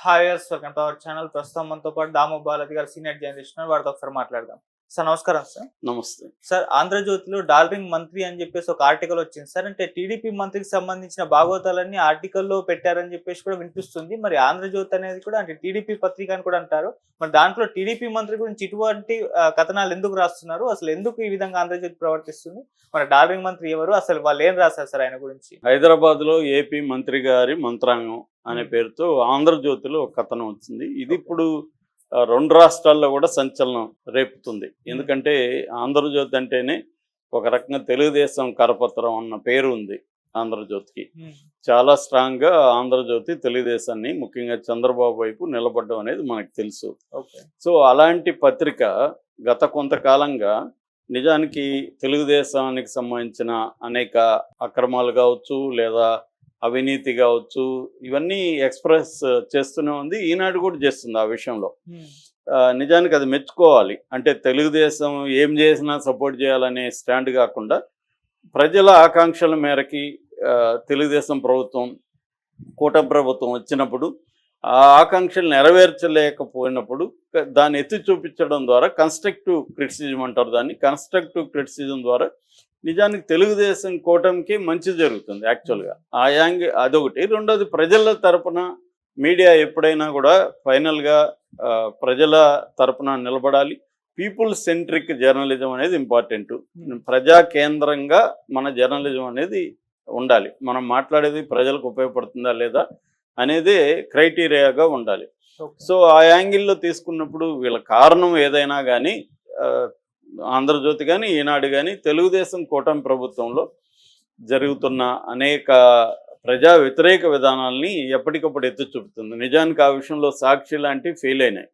హాయర్స్ welcome to our channel. ప్రస్తుతం మనతో పాటు దాము బాలాజీ గారు సీనియర్ జర్నలిస్ట్ వారితో ఒకసారి మాట్లాడదాం. సార్ నమస్కారం సార్. నమస్తే సార్, ఆంధ్రజ్యోతిలో డార్లింగ్ మంత్రి అని చెప్పేసి ఒక ఆర్టికల్ వచ్చింది సార్. అంటే టీడీపీ మంత్రికి సంబంధించిన భాగవతాలన్నీ ఆర్టికల్లో పెట్టారని చెప్పేసి కూడా వినిపిస్తుంది. మరి ఆంధ్రజ్యోతి అనేది కూడా అంటే టీడీపీ పత్రిక అని కూడా అంటారు. మరి దాంట్లో టీడీపీ మంత్రి గురించి ఇటువంటి కథనాలు ఎందుకు రాస్తున్నారు? అసలు ఎందుకు ఈ విధంగా ఆంధ్రజ్యోతి ప్రవర్తిస్తుంది? మరి డార్లింగ్ మంత్రి ఎవరు? అసలు వాళ్ళు ఏం రాశారు సార్ ఆయన గురించి? హైదరాబాద్ లో ఏపీ మంత్రి గారి మంత్రాంగం అనే పేరుతో ఆంధ్రజ్యోతిలో ఒక కథనం వచ్చింది. ఇది ఇప్పుడు రెండు రాష్ట్రాల్లో కూడా సంచలనం రేపుతుంది. ఎందుకంటే ఆంధ్రజ్యోతి అంటేనే ఒక రకంగా తెలుగుదేశం కరపత్రం అన్న పేరు ఉంది ఆంధ్రజ్యోతికి. చాలా స్ట్రాంగ్ గా ఆంధ్రజ్యోతి తెలుగుదేశాన్ని ముఖ్యంగా చంద్రబాబు వైపు నిలబడడం అనేది మనకు తెలుసు. సో అలాంటి పత్రిక గత కొంతకాలంగా నిజానికి తెలుగుదేశానికి సంబంధించిన అనేక అక్రమాలు కావచ్చు లేదా అవినీతి కావచ్చు ఇవన్నీ ఎక్స్ప్రెస్ చేస్తూనే ఉంది. ఈనాడు కూడా చేస్తుంది ఆ విషయంలో. నిజానికి అది మెచ్చుకోవాలి. అంటే తెలుగుదేశం ఏం చేసినా సపోర్ట్ చేయాలనే స్టాండ్ కాకుండా ప్రజల ఆకాంక్షల మేరకి తెలుగుదేశం ప్రభుత్వం కూటమి ప్రభుత్వం వచ్చినప్పుడు ఆ ఆకాంక్షలు నెరవేర్చలేకపోయినప్పుడు దాన్ని ఎత్తి చూపించడం ద్వారా కన్స్ట్రక్టివ్ క్రిటిసిజం అంటారు దాన్ని. కన్స్ట్రక్టివ్ క్రిటిసిజం ద్వారా నిజానికి తెలుగుదేశం కూటమికి మంచి జరుగుతుంది యాక్చువల్గా. ఆ అదొకటి. రెండోది ప్రజల తరపున మీడియా ఎప్పుడైనా కూడా ఫైనల్గా ప్రజల తరపున నిలబడాలి. పీపుల్ సెంట్రిక్ జర్నలిజం అనేది ఇంపార్టెంట్. ప్రజా కేంద్రంగా మన జర్నలిజం అనేది ఉండాలి. మనం మాట్లాడేది ప్రజలకు ఉపయోగపడుతుందా లేదా అనేదే క్రైటీరియాగా ఉండాలి. సో ఆ యాంగిల్లో తీసుకున్నప్పుడు వీళ్ళ కారణం ఏదైనా కానీ ఆంధ్రజ్యోతి కానీ ఈనాడు కానీ తెలుగుదేశం కూటమి ప్రభుత్వంలో జరుగుతున్న అనేక ప్రజా వ్యతిరేక విధానాల్ని ఎప్పటికప్పుడు ఎత్తి చూపుతుంది. నిజానికి ఆ విషయంలో సాక్షి లాంటివి ఫెయిల్ అయినాయి.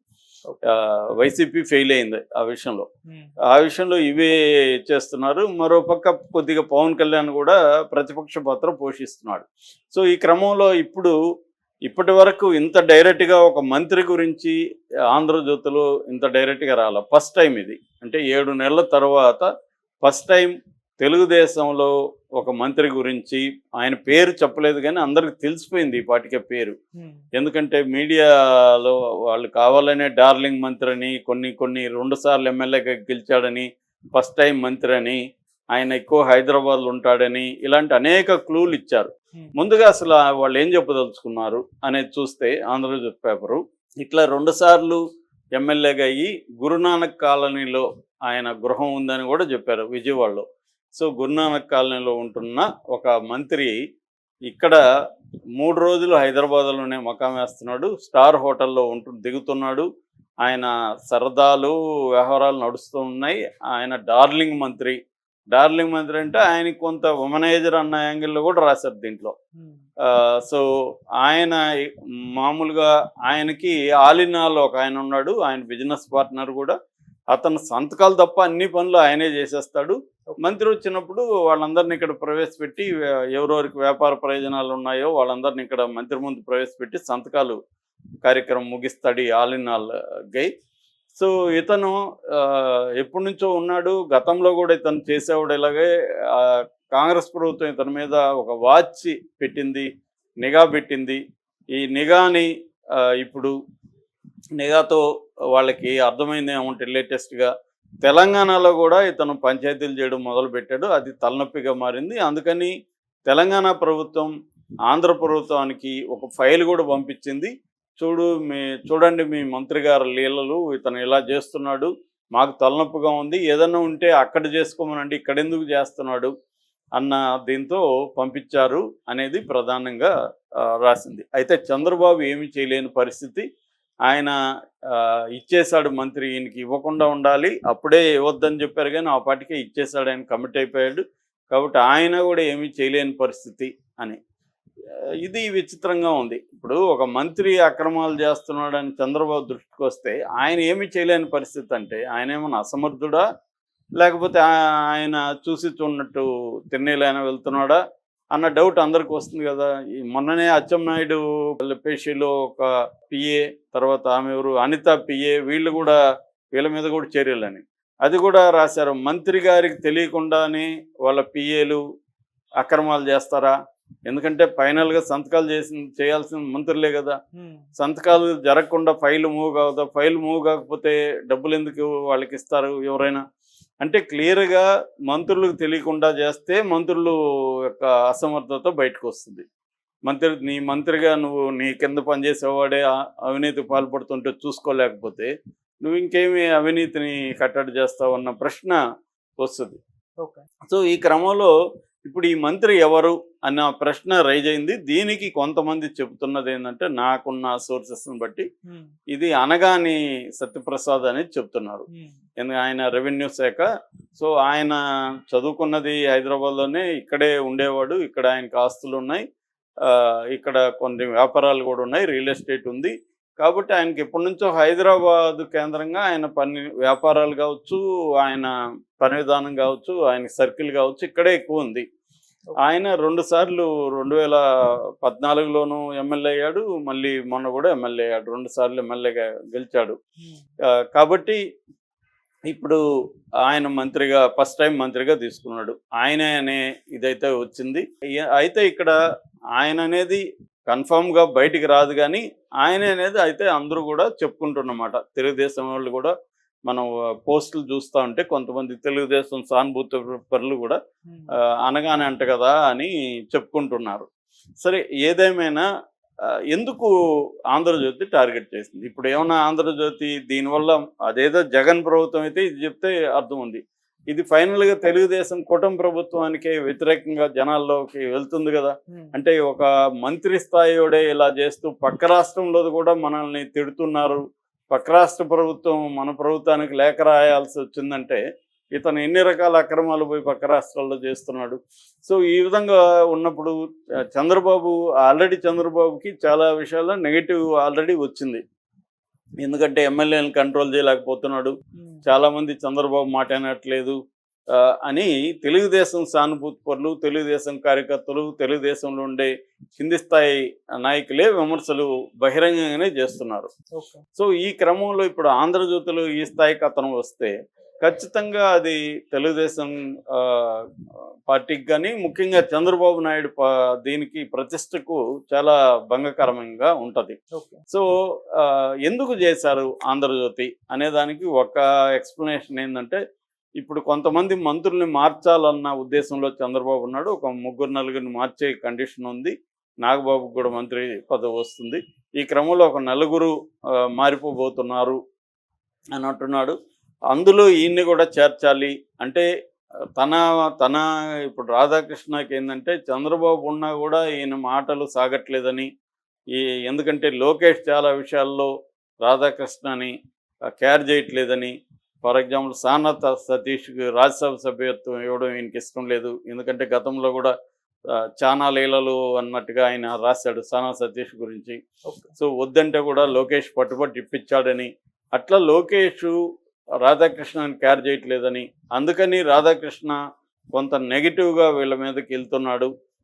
వైసీపీ ఫెయిల్ అయింది ఆ విషయంలో ఇవే చేస్తున్నారు. మరోపక్క కొద్దిగా పవన్ కళ్యాణ్ కూడా ప్రతిపక్ష పాత్ర పోషిస్తున్నాడు. సో ఈ క్రమంలో ఇప్పటి వరకు ఇంత డైరెక్ట్గా ఒక మంత్రి గురించి ఆంధ్రజ్యోతిలో ఇంత డైరెక్ట్గా రాల. ఫస్ట్ టైం ఇది. అంటే 7 నెలల తర్వాత ఫస్ట్ టైం తెలుగుదేశంలో ఒక మంత్రి గురించి ఆయన పేరు చెప్పలేదు కానీ అందరికి తెలిసిపోయింది ఈ పాటికే పేరు. ఎందుకంటే మీడియాలో వాళ్ళు కావాలనే డార్లింగ్ మంత్రి అని కొన్ని 2 సార్లు ఎమ్మెల్యేగా గెలిచాడని ఫస్ట్ టైం మంత్రి అని ఆయన ఎక్కువ హైదరాబాద్లో ఉంటాడని ఇలాంటి అనేక క్లూలు ఇచ్చారు. ముందుగా అసలు వాళ్ళు ఏం చెప్పదలుచుకున్నారు అనేది చూస్తే ఆంధ్రజ్యోతి పేపరు ఇట్లా 2 సార్లు ఎమ్మెల్యేగా అయ్యి గురునానక్ కాలనీలో ఆయన గృహం ఉందని కూడా చెప్పారు విజయవాడలో. సో గురునానక్ కాలనీలో ఉంటున్న ఒక మంత్రి ఇక్కడ 3 రోజులు హైదరాబాద్లోనే మకాం వేస్తున్నాడు. స్టార్ హోటల్లో దిగుతున్నాడు. ఆయన సరదాలు వ్యవహారాలు నడుస్తూ ఉన్నాయి. ఆయన డార్లింగ్ మంత్రి అంటే ఆయనకి కొంత ఉమనైజర్ అన్న యాంగిల్లో కూడా రాశారు దీంట్లో. సో ఆయన మామూలుగా ఆయనకి ఆలినాలో ఒక ఆయన ఉన్నాడు. ఆయన బిజినెస్ పార్ట్నర్ కూడా. అతను సంతకాలు తప్ప అన్ని పనులు ఆయనే చేసేస్తాడు. మంత్రి వచ్చినప్పుడు వాళ్ళందరినీ ఇక్కడ ప్రవేశపెట్టి ఎవరెవరికి వ్యాపార ప్రయోజనాలు ఉన్నాయో వాళ్ళందరినీ ఇక్కడ మంత్రి ముందు ప్రవేశపెట్టి సంతకాలు కార్యక్రమం ముగిస్తాడు ఈ ఆలినాల్ గై. సో ఇతను ఎప్పటి నుంచో ఉన్నాడు. గతంలో కూడా ఇతను చేసేవాడు. ఇలాగే కాంగ్రెస్ ప్రభుత్వం ఇతని మీద ఒక వాచ్ పెట్టింది, నిఘా పెట్టింది. ఈ నిఘాని ఇప్పుడు నిఘాతో వాళ్ళకి అర్థమైంది ఏమంటే లేటెస్ట్గా తెలంగాణలో కూడా ఇతను పంచాయతీలు చేయడం మొదలుపెట్టాడు. అది తలనొప్పిగా మారింది. అందుకని తెలంగాణ ప్రభుత్వం ఆంధ్ర ప్రభుత్వానికి ఒక ఫైల్ కూడా పంపించింది. చూడండి మీ మంత్రి గారి లీలలు, ఇతను ఇలా చేస్తున్నాడు, మాకు తలనొప్పిగా ఉంది, ఏదన్నా ఉంటే అక్కడ చేసుకోమనండి, ఇక్కడ ఎందుకు చేస్తున్నాడు అన్న దీంతో పంపించారు అనేది ప్రధానంగా రాసింది. అయితే చంద్రబాబు ఏమీ చేయలేని పరిస్థితి. ఆయన ఇచ్చేశాడు మంత్రి, ఈయనకి ఇవ్వకుండా ఉండాలి, అప్పుడే ఇవ్వద్దని చెప్పారు కానీ ఆ పాటికే ఇచ్చేశాడు, ఆయన కమిట్ అయిపోయాడు. కాబట్టి ఆయన కూడా ఏమీ చేయలేని పరిస్థితి అని. ఇది విచిత్రంగా ఉంది. ఇప్పుడు ఒక మంత్రి అక్రమాలు చేస్తున్నాడని చంద్రబాబు దృష్టికి వస్తే ఆయన ఏమీ చేయలేని పరిస్థితి అంటే ఆయన ఏమైనా అసమర్థుడా లేకపోతే ఆయన చూసి చూడనట్టు తిన్నేలైనా వెళ్తున్నాడా అన్న డౌట్ అందరికి వస్తుంది కదా. ఈ మొన్ననే అచ్చెన్నాయుడు పేషీలో ఒక పిఏ, తర్వాత ఆమె ఎవరు అనిత పిఏ, వీళ్ళ మీద కూడా చర్యలని అది కూడా రాశారు. మంత్రి గారికి తెలియకుండానే వాళ్ళ పిఏలు అక్రమాలు చేస్తారా ఎందుకంటే ఫైనల్గా సంతకాలు చేయాల్సిన మంత్రులే కదా. సంతకాలు జరగకుండా ఫైల్ మూవ్ కావద్దా, ఫైల్ మూవ్ కాకపోతే డబ్బులు ఎందుకు వాళ్ళకి ఇస్తారు ఎవరైనా. అంటే క్లియర్గా మంత్రులకు తెలియకుండా చేస్తే మంత్రులు యొక్క అసమర్థత బయటకు వస్తుంది. నీ మంత్రిగా నువ్వు నీ కింద పనిచేసేవాడే అవినీతికి పాల్పడుతుంటే చూసుకోలేకపోతే నువ్వు ఇంకేమి అవినీతిని కట్టడి చేస్తావు అన్న ప్రశ్న వస్తుంది. సో ఈ క్రమంలో ఇప్పుడు ఈ మంత్రి ఎవరు అన్న ప్రశ్న రైజ్ అయింది. దీనికి కొంతమంది చెబుతున్నది ఏంటంటే, నాకున్న సోర్సెస్ని బట్టి ఇది అనగాని సత్యప్రసాద్ అనేది చెప్తున్నారు. ఎందుకంటే ఆయన రెవెన్యూ శాఖ. సో ఆయన చదువుకున్నది హైదరాబాద్లోనే, ఇక్కడే ఉండేవాడు, ఇక్కడ ఆయనకు ఆస్తులు ఉన్నాయి, ఇక్కడ కొన్ని వ్యాపారాలు కూడా ఉన్నాయి, రియల్ ఎస్టేట్ ఉంది. కాబట్టి ఆయనకి ఎప్పటి నుంచో హైదరాబాద్ కేంద్రంగా ఆయన వ్యాపారాలు కావచ్చు, ఆయన పని విధానం కావచ్చు, ఆయన సర్కిల్ కావచ్చు ఇక్కడే ఎక్కువ ఉంది. ఆయన 2 సార్లు 2014లోనూ ఎమ్మెల్యే అయ్యాడు, మళ్ళీ మొన్న కూడా ఎమ్మెల్యే అయ్యాడు, 2 సార్లు ఎమ్మెల్యేగా గెలిచాడు. కాబట్టి ఇప్పుడు ఆయన మంత్రిగా ఫస్ట్ టైం మంత్రిగా తీసుకున్నాడు. ఆయనే అనే ఇదైతే వచ్చింది. అయితే ఇక్కడ ఆయన అనేది కన్ఫామ్గా బయటికి రాదు, కానీ ఆయన అనేది అయితే అందరూ కూడా చెప్పుకుంటున్నమాట. తెలుగుదేశం వాళ్ళు కూడా మనం పోస్టులు చూస్తూ ఉంటే కొంతమంది తెలుగుదేశం సానుభూతి పరులు కూడా అనగానే అంట కదా అని చెప్పుకుంటున్నారు. సరే, ఏదేమైనా ఎందుకు ఆంధ్రజ్యోతి టార్గెట్ చేసింది? ఇప్పుడు ఏమన్నా ఆంధ్రజ్యోతి దీనివల్ల అదేదో జగన్ ప్రభుత్వం అయితే ఇది చెప్తే అర్థం ఉంది, ఇది ఫైనల్గా తెలుగుదేశం కూటమి ప్రభుత్వానికి వ్యతిరేకంగా జనాల్లోకి వెళ్తుంది కదా. అంటే ఒక మంత్రి స్థాయియోడే ఇలా చేస్తూ పక్క రాష్ట్రంలో కూడా మనల్ని తిడుతున్నారు, పక్క రాష్ట్ర ప్రభుత్వం మన ప్రభుత్వానికి లేఖ రాయాల్సి వచ్చిందంటే ఇతను ఎన్ని రకాల అక్రమాలు పోయి పక్క రాష్ట్రాల్లో చేస్తున్నాడు. సో ఈ విధంగా ఉన్నప్పుడు చంద్రబాబుకి చాలా విషయాల్లో నెగిటివ్ ఆల్రెడీ వచ్చింది. ఎందుకంటే ఎమ్మెల్యేలను కంట్రోల్ చేయలేకపోతున్నాడు, చాలామంది చంద్రబాబు మాట వినట్లేదు అని తెలుగుదేశం సానుభూతి పరులు, తెలుగుదేశం కార్యకర్తలు, తెలుగుదేశంలో ఉండే కింది స్థాయి నాయకులే విమర్శలు బహిరంగంగానే చేస్తున్నారు. సో ఈ క్రమంలో ఇప్పుడు ఆంధ్రజ్యోతిలో ఈ స్థాయికి అతను వస్తే ఖచ్చితంగా అది తెలుగుదేశం పార్టీకి కానీ ముఖ్యంగా చంద్రబాబు నాయుడు దీనికి ప్రతిష్టకు చాలా భంగకరంగా ఉంటుంది. సో ఎందుకు చేశారు ఆంధ్రజ్యోతి అనేదానికి ఒక ఎక్స్ప్లెనేషన్ ఏంటంటే, ఇప్పుడు కొంతమంది మంత్రుల్ని మార్చాలన్న ఉద్దేశంలో చంద్రబాబు ఉన్నాడు. ఒక 3-4 మార్చే కండిషన్ ఉంది. నాగబాబుకు కూడా మంత్రి పదవి వస్తుంది. ఈ క్రమంలో ఒక 4 మారిపోబోతున్నారు అని అంటున్నాడు. అందులో ఈయన్ని కూడా చేర్చాలి అంటే తన ఇప్పుడు రాధాకృష్ణకి ఏంటంటే చంద్రబాబు ఉన్నా కూడా ఈయన మాటలు సాగట్లేదని, ఎందుకంటే లోకేష్ చాలా విషయాల్లో రాధాకృష్ణని కేర్ చేయట్లేదని, ఫర్ ఎగ్జాంపుల్ సానాథ్ సతీష్కి రాజ్యసభ సభ్యత్వం ఇవ్వడం ఈయనకి ఇష్టం లేదు. ఎందుకంటే గతంలో కూడా చానా లీలలు అన్నట్టుగా ఆయన రాశాడు సానాథ్ సతీష్ గురించి. సో వద్దంటే కూడా లోకేష్ పట్టుబట్టి ఇప్పించాడని, అట్లా లోకేష్ రాధాకృష్ణని కేర్ చేయట్లేదని, అందుకని రాధాకృష్ణ కొంత నెగిటివ్గా వీళ్ళ మీదకి వెళ్తున్నాడు.